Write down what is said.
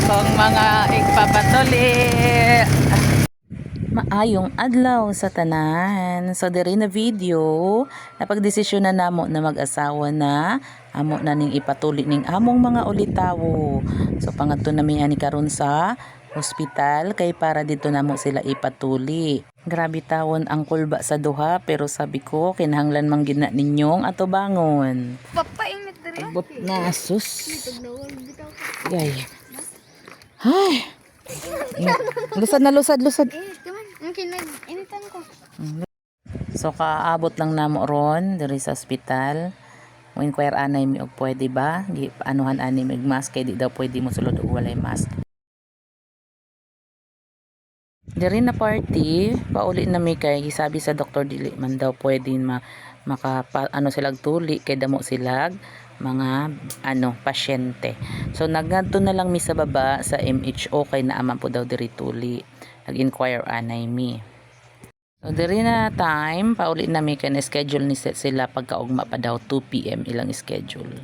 akong mga igpapatuli. Maayong adlaw sa tanan. So diri na video, napagdesisyon na namo na mag-asawa na amo na ning ipatuli ning among mga ulitawo. So pangadto na mi ani karon sa hospital kay para dito namo sila ipatuli. Grabe tawon ang kulba sa duha pero sabi ko kinahanglan man gid na ninyong ato bangon. Papainit diri. Abot na sus. Yay. Hay. Lusad na lusad. Mungkin nag-initan ko. So kaabot lang namo ron diri sa ospital. Mo inquire anay mi og pwede ba? Di anuhan ani mig mask kay di daw pwede mo sulod og walay mask. Diri na party, pauli na mi kay gisabi sa doktor dili man daw pwede ano silag tuli kay damo silag mga pasyente. So nagadto na lang mi sa baba sa MHO kay naaman po daw diri tuli. Nag-inquire anay mi. So diri na time, pauli na mi kay na schedule ni sila pagkaugma pa daw 2 PM ilang schedule.